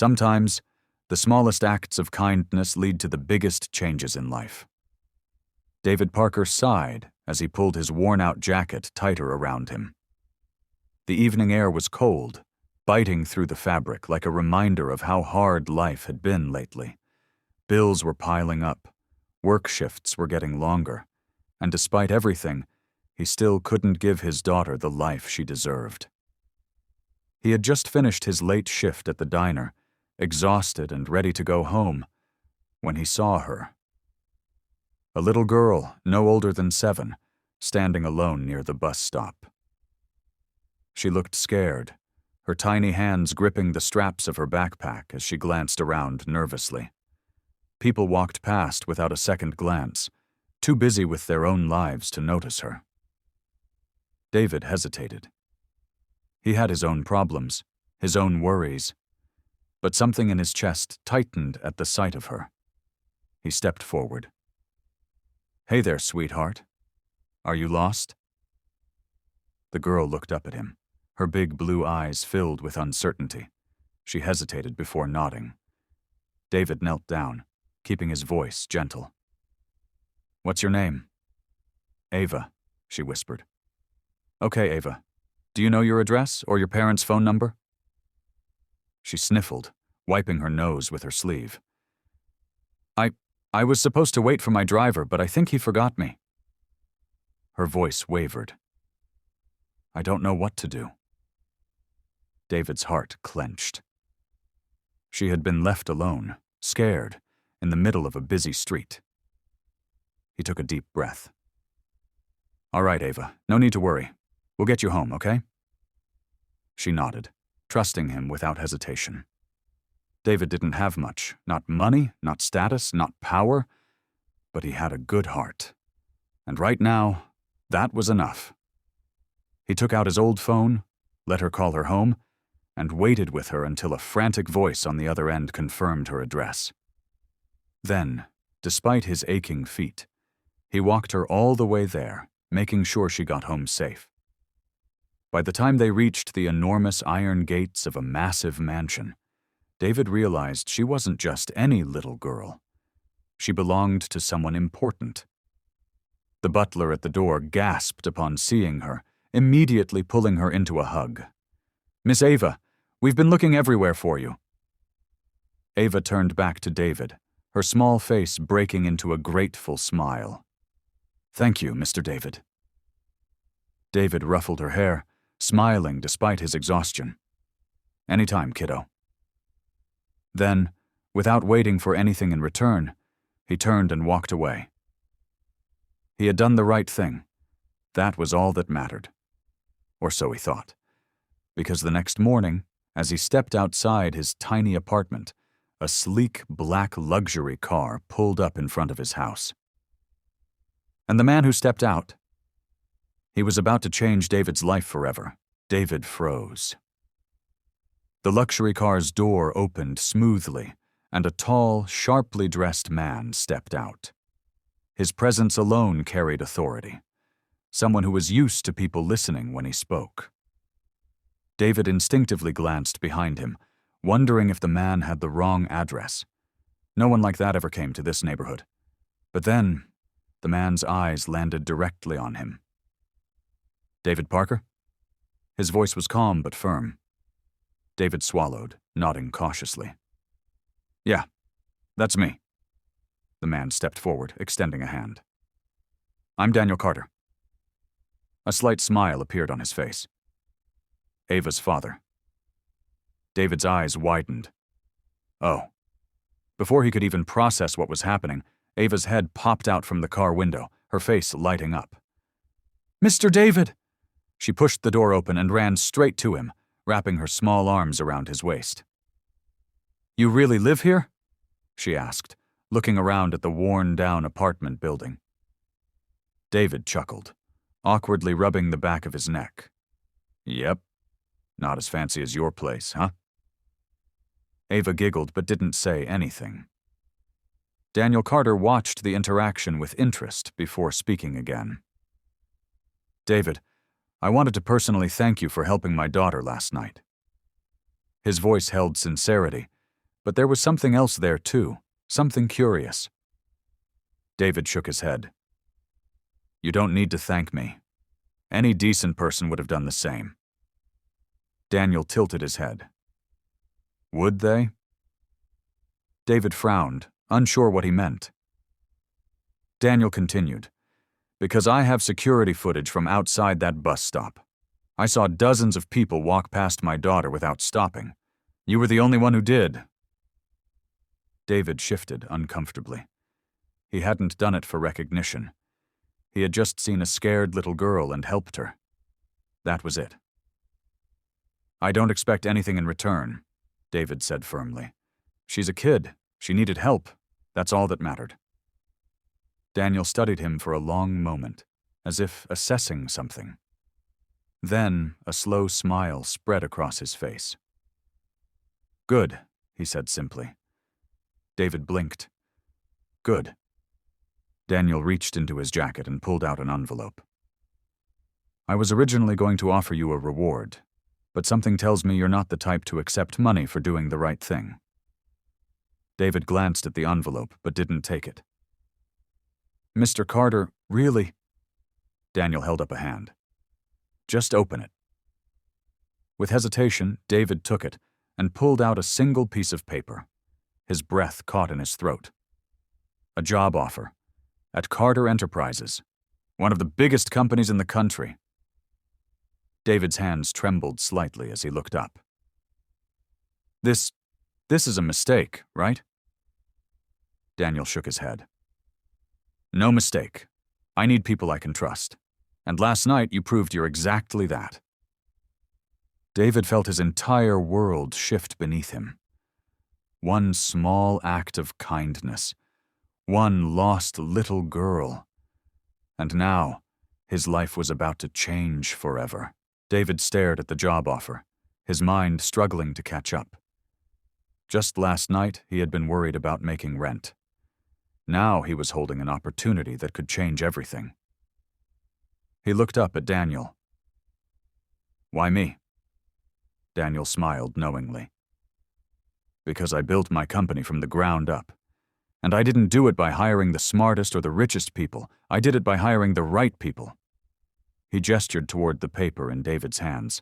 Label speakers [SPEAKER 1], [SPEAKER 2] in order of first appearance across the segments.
[SPEAKER 1] Sometimes, the smallest acts of kindness lead to the biggest changes in life. David Parker sighed as he pulled his worn-out jacket tighter around him. The evening air was cold, biting through the fabric like a reminder of how hard life had been lately. Bills were piling up, work shifts were getting longer, and despite everything, he still couldn't give his daughter the life she deserved. He had just finished his late shift at the diner, exhausted and ready to go home, when he saw her. A little girl, no older than 7, standing alone near the bus stop. She looked scared, her tiny hands gripping the straps of her backpack as she glanced around nervously. People walked past without a second glance, too busy with their own lives to notice her. David hesitated. He had his own problems, his own worries, but something in his chest tightened at the sight of her. He stepped forward. "Hey there, sweetheart. Are you lost?" The girl looked up at him, her big blue eyes filled with uncertainty. She hesitated before nodding. David knelt down, keeping his voice gentle. "What's your name?" "Ava," she whispered. "Okay, Ava. Do you know your address or your parents' phone number?" She sniffled, wiping her nose with her sleeve. I was supposed to wait for my driver, but I think he forgot me." Her voice wavered. "I don't know what to do." David's heart clenched. She had been left alone, scared, in the middle of a busy street. He took a deep breath. "All right, Ava, no need to worry. We'll get you home, okay?" She nodded, trusting him without hesitation. David didn't have much, not money, not status, not power, but he had a good heart. And right now, that was enough. He took out his old phone, let her call her home, and waited with her until a frantic voice on the other end confirmed her address. Then, despite his aching feet, he walked her all the way there, making sure she got home safe. By the time they reached the enormous iron gates of a massive mansion, David realized she wasn't just any little girl. She belonged to someone important. The butler at the door gasped upon seeing her, immediately pulling her into a hug. "Miss Ava, we've been looking everywhere for you." Ava turned back to David, her small face breaking into a grateful smile. "Thank you, Mr. David." David ruffled her hair, smiling despite his exhaustion. "Anytime, kiddo." Then, without waiting for anything in return, he turned and walked away. He had done the right thing. That was all that mattered. Or so he thought. Because the next morning, as he stepped outside his tiny apartment, a sleek black luxury car pulled up in front of his house. And the man who stepped out, he was about to change David's life forever. David froze. The luxury car's door opened smoothly, and a tall, sharply dressed man stepped out. His presence alone carried authority, someone who was used to people listening when he spoke. David instinctively glanced behind him, wondering if the man had the wrong address. No one like that ever came to this neighborhood. But then, the man's eyes landed directly on him. "David Parker?" His voice was calm but firm. David swallowed, nodding cautiously. "Yeah, that's me." The man stepped forward, extending a hand. "I'm Daniel Carter." A slight smile appeared on his face. "Ava's father." David's eyes widened. "Oh." Before he could even process what was happening, Ava's head popped out from the car window, her face lighting up. "Mr. David!" She pushed the door open and ran straight to him, wrapping her small arms around his waist. "You really live here?" she asked, looking around at the worn-down apartment building. David chuckled, awkwardly rubbing the back of his neck. "Yep. Not as fancy as your place, huh?" Ava giggled but didn't say anything. Daniel Carter watched the interaction with interest before speaking again. "David, I wanted to personally thank you for helping my daughter last night." His voice held sincerity, But there was something else there too, something curious. David shook his head. You don't need to thank me. Any decent person would have done the same. Daniel tilted his head. Would they? David frowned, unsure what he meant. Daniel continued, because I have security footage from outside that bus stop. I saw dozens of people walk past my daughter without stopping. You were the only one who did. David shifted uncomfortably. He hadn't done it for recognition. He had just seen a scared little girl and helped her. That was it. I don't expect anything in return, David said firmly. She's a kid. She needed help. That's all that mattered. Daniel studied him for a long moment, as if assessing something. Then a slow smile spread across his face. Good, he said simply. David blinked. Good. Daniel reached into his jacket and pulled out an envelope. I was originally going to offer you a reward, but something tells me you're not the type to accept money for doing the right thing. David glanced at the envelope, but didn't take it. Mr. Carter, really? Daniel held up a hand. Just open it. With hesitation, David took it and pulled out a single piece of paper. His breath caught in his throat. A job offer. At Carter Enterprises, one of the biggest companies in the country. David's hands trembled slightly as he looked up. This is a mistake, right? Daniel shook his head. No mistake. I need people I can trust. And last night you proved you're exactly that. David felt his entire world shift beneath him. One small act of kindness. One lost little girl. And now, his life was about to change forever. David stared at the job offer, his mind struggling to catch up. Just last night, he had been worried about making rent. Now he was holding an opportunity that could change everything. He looked up at Daniel. Why me? Daniel smiled knowingly. Because I built my company from the ground up. And I didn't do it by hiring the smartest or the richest people. I did it by hiring the right people. He gestured toward the paper in David's hands.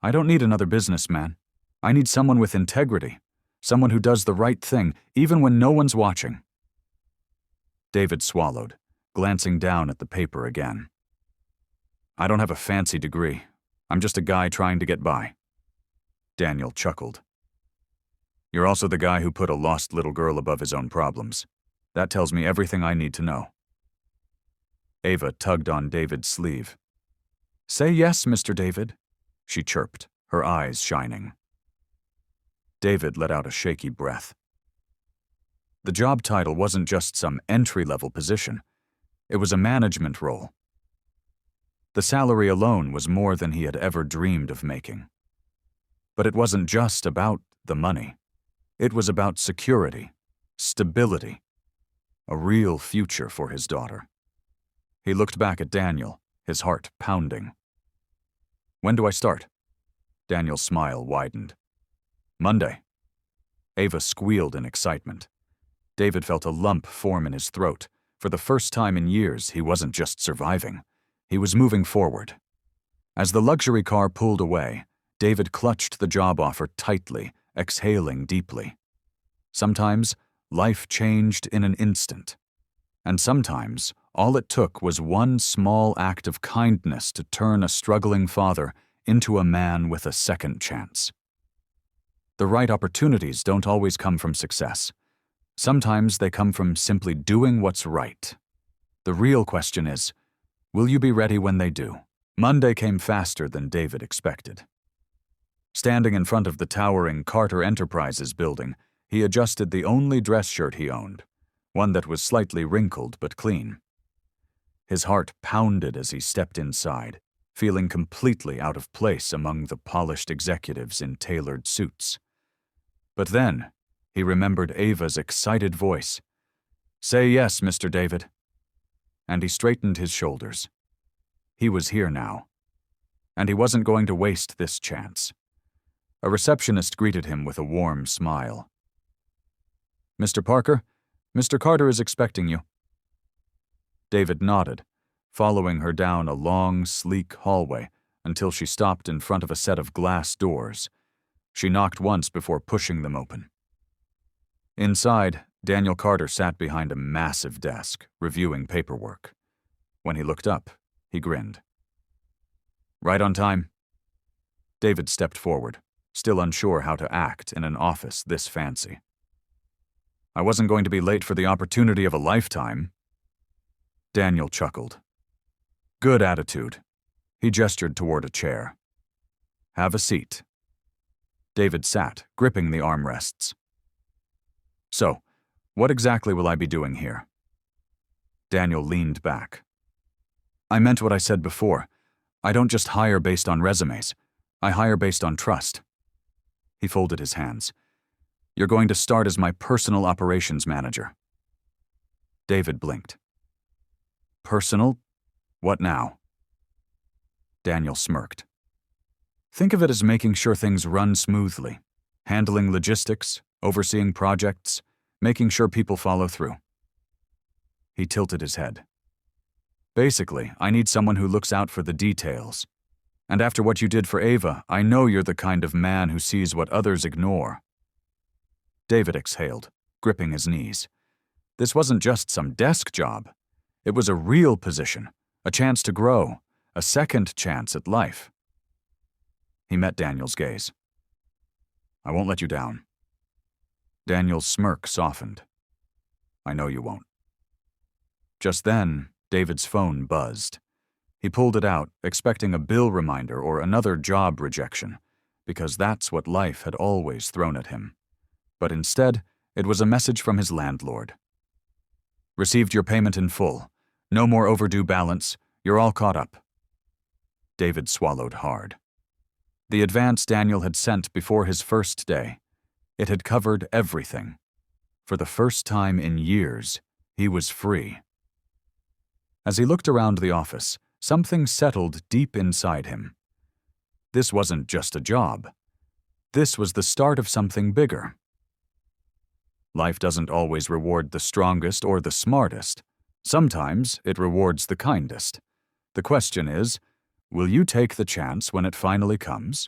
[SPEAKER 1] I don't need another businessman. I need someone with integrity. Someone who does the right thing, even when no one's watching. David swallowed, glancing down at the paper again. I don't have a fancy degree. I'm just a guy trying to get by. Daniel chuckled. You're also the guy who put a lost little girl above his own problems. That tells me everything I need to know. Ava tugged on David's sleeve. Say yes, Mr. David, she chirped, her eyes shining. David let out a shaky breath. The job title wasn't just some entry-level position. It was a management role. The salary alone was more than he had ever dreamed of making. But it wasn't just about the money. It was about security, stability, a real future for his daughter. He looked back at Daniel, his heart pounding. When do I start? Daniel's smile widened. Monday. Ava squealed in excitement. David felt a lump form in his throat. For the first time in years, he wasn't just surviving. He was moving forward. As the luxury car pulled away, David clutched the job offer tightly, exhaling deeply. Sometimes, life changed in an instant. And sometimes, all it took was one small act of kindness to turn a struggling father into a man with a second chance. The right opportunities don't always come from success. Sometimes they come from simply doing what's right. The real question is, will you be ready when they do? Monday came faster than David expected. Standing in front of the towering Carter Enterprises building, he adjusted the only dress shirt he owned, one that was slightly wrinkled but clean. His heart pounded as he stepped inside, feeling completely out of place among the polished executives in tailored suits. But then, he remembered Ava's excited voice. Say yes, Mr. David. And he straightened his shoulders. He was here now. And he wasn't going to waste this chance. A receptionist greeted him with a warm smile. Mr. Parker, Mr. Carter is expecting you. David nodded, following her down a long, sleek hallway until she stopped in front of a set of glass doors. She knocked once before pushing them open. Inside, Daniel Carter sat behind a massive desk, reviewing paperwork. When he looked up, he grinned. Right on time? David stepped forward, still unsure how to act in an office this fancy. I wasn't going to be late for the opportunity of a lifetime. Daniel chuckled. Good attitude. He gestured toward a chair. Have a seat. David sat, gripping the armrests. So, what exactly will I be doing here? Daniel leaned back. I meant what I said before. I don't just hire based on resumes. I hire based on trust. He folded his hands. You're going to start as my personal operations manager. David blinked. Personal? What now? Daniel smirked. Think of it as making sure things run smoothly, handling logistics, overseeing projects, making sure people follow through. He tilted his head. Basically, I need someone who looks out for the details. And after what you did for Ava, I know you're the kind of man who sees what others ignore. David exhaled, gripping his knees. This wasn't just some desk job. It was a real position, a chance to grow, a second chance at life. He met Daniel's gaze. I won't let you down. Daniel's smirk softened. I know you won't. Just then, David's phone buzzed. He pulled it out, expecting a bill reminder or another job rejection, because that's what life had always thrown at him. But instead, it was a message from his landlord. Received your payment in full. No more overdue balance. You're all caught up. David swallowed hard. The advance Daniel had sent before his first day. It had covered everything. For the first time in years, he was free. As he looked around the office, something settled deep inside him. This wasn't just a job. This was the start of something bigger. Life doesn't always reward the strongest or the smartest. Sometimes it rewards the kindest. The question is, will you take the chance when it finally comes?